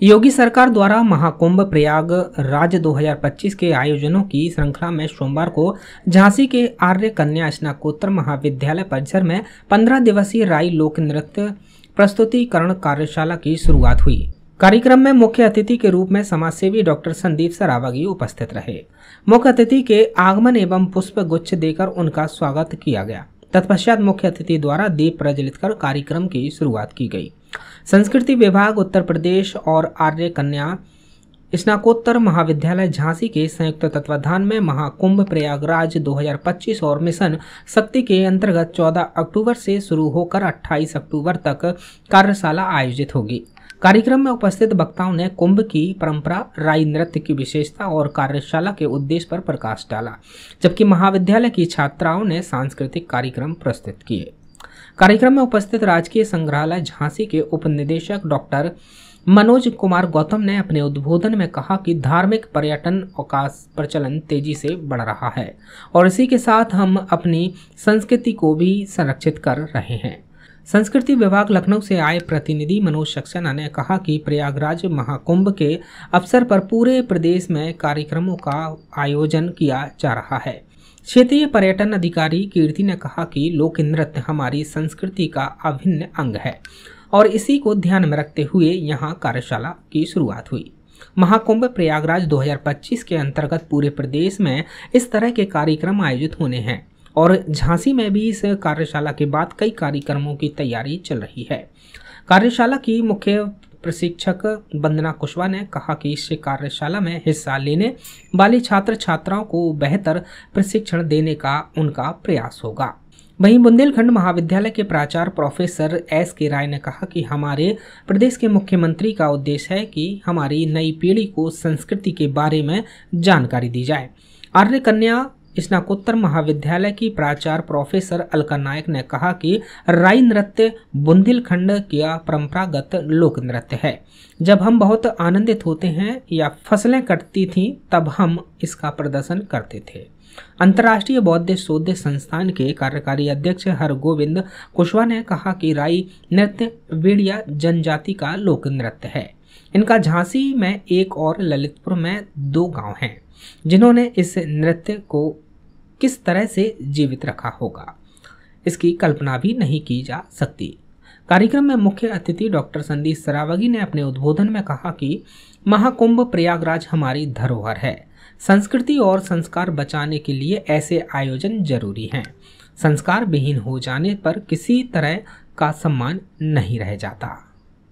योगी सरकार द्वारा महाकुंभ प्रयागराज 2025 के आयोजनों की श्रृंखला में सोमवार को झांसी के आर्य कन्या स्नातकोत्तर महाविद्यालय परिसर में 15 दिवसीय राई लोक नृत्य प्रस्तुतिकरण कार्यशाला की शुरुआत हुई। कार्यक्रम में मुख्य अतिथि के रूप में समाजसेवी डॉक्टर संदीप सरावगी उपस्थित रहे। मुख्य अतिथि के आगमन एवं पुष्प गुच्छ देकर उनका स्वागत किया गया। तत्पश्चात मुख्य अतिथि द्वारा दीप प्रज्वलित कर कार्यक्रम की शुरुआत की गई। संस्कृति विभाग उत्तर प्रदेश और आर्य कन्या स्नातकोत्तर महाविद्यालय झांसी के संयुक्त तत्वाधान में महाकुंभ प्रयागराज 2025 और मिशन शक्ति के अंतर्गत 14 अक्टूबर से शुरू होकर 28 अक्टूबर तक कार्यशाला आयोजित होगी। कार्यक्रम में उपस्थित वक्ताओं ने कुंभ की परंपरा, राई नृत्य की विशेषता और कार्यशाला के उद्देश्य पर प्रकाश डाला, जबकि महाविद्यालय की छात्राओं ने सांस्कृतिक कार्यक्रम प्रस्तुत किए। कार्यक्रम में उपस्थित राजकीय संग्रहालय झांसी के उप निदेशक डॉक्टर मनोज कुमार गौतम ने अपने उद्बोधन में कहा कि धार्मिक पर्यटन का प्रचलन तेजी से बढ़ रहा है और इसी के साथ हम अपनी संस्कृति को भी संरक्षित कर रहे हैं। संस्कृति विभाग लखनऊ से आए प्रतिनिधि मनोज सक्सेना ने कहा कि प्रयागराज महाकुंभ के अवसर पर पूरे प्रदेश में कार्यक्रमों का आयोजन किया जा रहा है। क्षेत्रीय पर्यटन अधिकारी कीर्ति ने कहा कि लोक नृत्य हमारी संस्कृति का अभिन्न अंग है और इसी को ध्यान में रखते हुए यहाँ कार्यशाला की शुरुआत हुई। महाकुंभ प्रयागराज 2025 के अंतर्गत पूरे प्रदेश में इस तरह के कार्यक्रम आयोजित होने हैं और झांसी में भी इस कार्यशाला के बाद कई कार्यक्रमों की तैयारी चल रही है। कार्यशाला की मुख्य प्रशिक्षक वंदना कुशवाहा ने कहा कि इस कार्यशाला में हिस्सा लेने वाले छात्र छात्राओं को बेहतर प्रशिक्षण देने का उनका प्रयास होगा। वहीं बुंदेलखंड महाविद्यालय के प्राचार्य प्रोफेसर एस.के. राय ने कहा कि हमारे प्रदेश के मुख्यमंत्री का उद्देश्य है कि हमारी नई पीढ़ी को संस्कृति के बारे में जानकारी दी जाए। आर्य कन्या स्नातकोत्तर महाविद्यालय की प्राचार्य प्रोफेसर अलका नायक ने कहा कि राई नृत्य बुंदेलखंड का परंपरागत लोक नृत्य है। जब हम बहुत आनंदित होते हैं या फसलें कटती थीं तब हम इसका प्रदर्शन करते थे। अंतर्राष्ट्रीय बौद्ध शोध संस्थान के कार्यकारी अध्यक्ष हरगोविंद कुशवाहा ने कहा कि राई नृत्य वेड़िया जनजाति का लोक नृत्य है। इनका झांसी में एक और ललितपुर में 2 गांव हैं जिन्होंने इस नृत्य को किस तरह से जीवित रखा होगा, इसकी कल्पना भी नहीं की जा सकती। कार्यक्रम में मुख्य अतिथि डॉक्टर संदीप सरावगी ने अपने उद्बोधन में कहा कि महाकुंभ प्रयागराज हमारी धरोहर है। संस्कृति और संस्कार बचाने के लिए ऐसे आयोजन जरूरी हैं। संस्कार विहीन हो जाने पर किसी तरह का सम्मान नहीं रह जाता।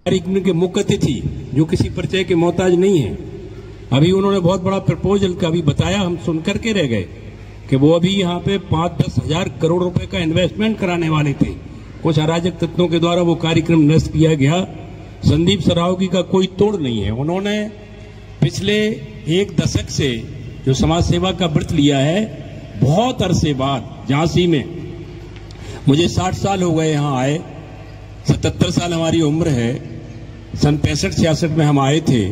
कार्यक्रम के मुख्य अतिथि जो किसी परिचय के मोहताज नहीं है, अभी उन्होंने बहुत बड़ा प्रपोजल का भी बताया, हम सुन करके रह गए कि वो अभी यहाँ पे 5-10 हजार करोड़ रुपए का इन्वेस्टमेंट कराने वाले थे। कुछ अराजक तत्वों के द्वारा वो कार्यक्रम नष्ट किया गया। संदीप सरावगी का कोई तोड़ नहीं है। उन्होंने पिछले 1 दशक से जो समाज सेवा का व्रत लिया है, बहुत अरसे बाद झांसी में, मुझे 60 साल हो गए यहाँ आए, 77 साल हमारी उम्र है। सन 65-66 में हम आए थे।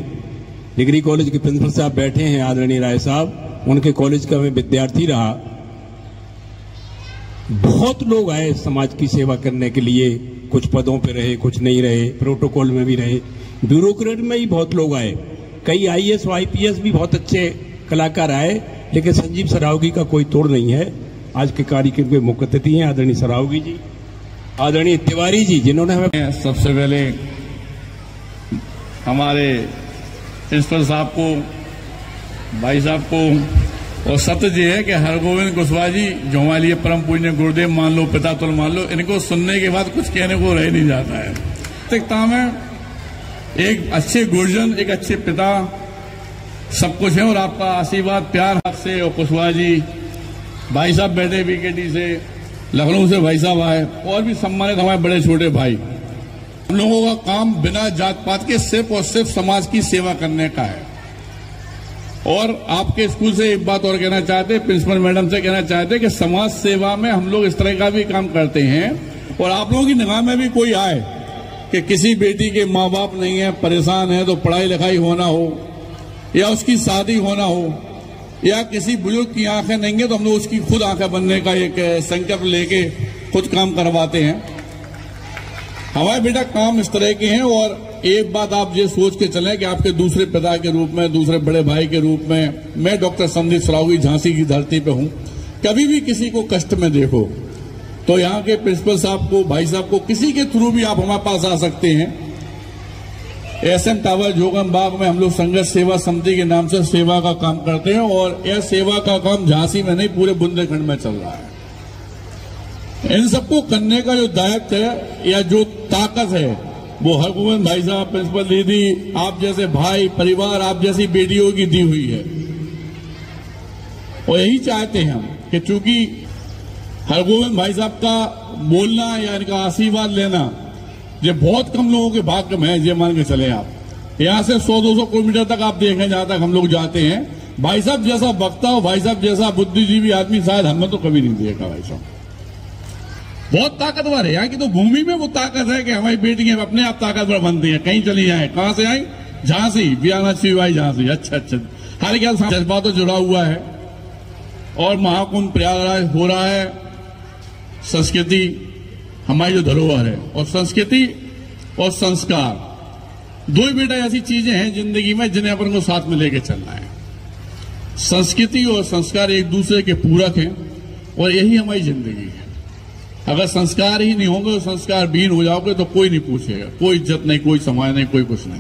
डिग्री कॉलेज के प्रिंसिपल साहब बैठे हैं, आदरणीय राय साहब, उनके कॉलेज का मैं विद्यार्थी रहा। बहुत लोग आए समाज की सेवा करने के लिए, कुछ पदों पे रहे, कुछ नहीं रहे, प्रोटोकॉल में भी रहे, ब्यूरोक्रेट में ही बहुत लोग आए। कई आईएएस आईपीएस भी बहुत अच्छे कलाकार आए, लेकिन संदीप सरावगी का कोई तोड़ नहीं है। आज के कार्यक्रम के मुख्य अतिथि हैं आदरणीय सरावगी जी, आदरणीय तिवारी जी, जिन्होंने हमें सबसे पहले हमारे प्रिंसिपल साहब को, भाई साहब को, और सत्य जी है कि हरगोविंद कुशवाहा जी जो हमारे लिए परम पूज्य गुरुदेव मान लो, पिता तुल मान लो, इनको सुनने के बाद कुछ कहने को रह नहीं जाता है। नैतिकता में एक अच्छे गुरुजन, एक अच्छे पिता सब कुछ है और आपका आशीर्वाद प्यार आपसे, और कुशवाहा जी भाई साहब बैठे बीकेटी से, लखनऊ से भाई साहब आए, और भी सम्मानित हमारे बड़े छोटे भाई। हम लोगों का काम बिना जात पात के सिर्फ और सिर्फ समाज की सेवा करने का है। और आपके स्कूल से एक बात और कहना चाहते, प्रिंसिपल मैडम से कहना चाहते कि समाज सेवा में हम लोग इस तरह का भी काम करते हैं। और आप लोगों की निगाह में भी कोई आए कि किसी बेटी के माँ बाप नहीं है, परेशान है, तो पढ़ाई लिखाई होना हो या उसकी शादी होना हो या किसी बुजुर्ग की आंखें नहीं है, तो हम लोग उसकी खुद आंखें बनने का एक संकल्प लेके खुद काम करवाते हैं। हमारे बेटा काम इस तरह के हैं और एक बात आप ये सोच के चलें कि आपके दूसरे पिता के रूप में, दूसरे बड़े भाई के रूप में मैं डॉक्टर संदीप सरावगी झांसी की धरती पे हूं। कभी भी किसी को कष्ट में देखो तो यहाँ के प्रिंसिपल साहब को, भाई साहब को, किसी के थ्रू भी आप हमारे पास आ सकते हैं। SM टावर जोगम बाग में हम लोग संघर्ष सेवा समिति के नाम से सेवा का काम करते हैं और यह सेवा का काम झांसी में नहीं पूरे बुंदेलखंड में चल रहा है। इन सबको करने का जो दायित्व है या जो ताकत है वो हरगोविंद भाई साहब, प्रिंसिपल दीदी, आप जैसे भाई, परिवार, आप जैसी बेटियों की दी हुई है। और यही चाहते हैं हम कि चूंकि हरगोविंद भाई साहब का बोलना या इनका आशीर्वाद लेना ये बहुत कम लोगों के भाग्य में है। ये मान के चले आप यहां से 100-200 किलोमीटर तक आप देखें जहां तक हम लोग जाते हैं, भाई साहब जैसा वक्ता हो, भाई साहब जैसा बुद्धिजीवी आदमी शायद हमने तो कभी नहीं देखा। भाई साहब बहुत ताकतवर है। यहाँ की तो भूमि में वो ताकत है कि हमारी बेटियां अपने आप ताकतवर बनती हैं। कहीं चली जाए, कहां से आई? झांसी, बियाना शिवाई झांसी। अच्छा, हर क्या जज्बा तो जुड़ा हुआ है और महाकुंभ प्रयागराज हो रहा है। संस्कृति हमारी जो धरोहर है और संस्कृति और संस्कार दो ही बेटा ऐसी चीजें हैं जिंदगी में जिन्हें अपन को साथ में लेके चलना है। संस्कृति और संस्कार एक दूसरे के पूरक हैं और यही हमारी जिंदगी है। अगर संस्कार ही नहीं होंगे, संस्कार विहीन हो जाओगे तो कोई नहीं पूछेगा, कोई इज्जत नहीं, कोई समाज नहीं, कोई कुछ नहीं।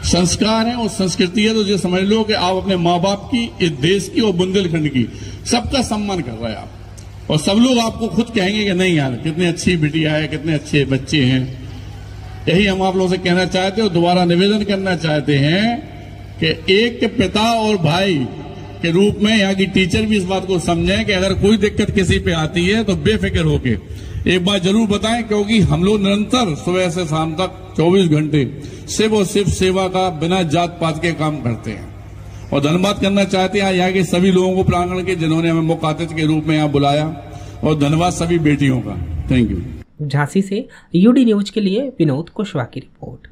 संस्कार है और संस्कृति है तो ये समझ लो कि आप अपने माँ बाप की, इस देश की और बुंदेलखंड की सबका सम्मान कर रहे हैं आप। और सब लोग आपको खुद कहेंगे कि नहीं यार कितनी अच्छी बिटिया है, कितने अच्छे बच्चे हैं। यही हम आप लोगों से कहना चाहते हैं और दोबारा निवेदन करना चाहते हैं कि एक के पिता और भाई के रूप में यहाँ की टीचर भी इस बात को समझें कि अगर कोई दिक्कत किसी पे आती है तो बेफिक्र होके एक बार जरूर बताएं, क्योंकि हम लोग निरंतर सुबह से शाम तक 24 घंटे सिर्फ और सिर्फ सेवा का बिना जात पात के काम करते हैं। और धन्यवाद करना चाहते हैं यहाँ के सभी लोगों को प्रांगण के जिन्होंने हमें मुख्य अतिथि के रूप में यहाँ बुलाया और धन्यवाद सभी बेटियों का। Thank you. झांसी से UD न्यूज के लिए विनोद कुशवाहा की रिपोर्ट।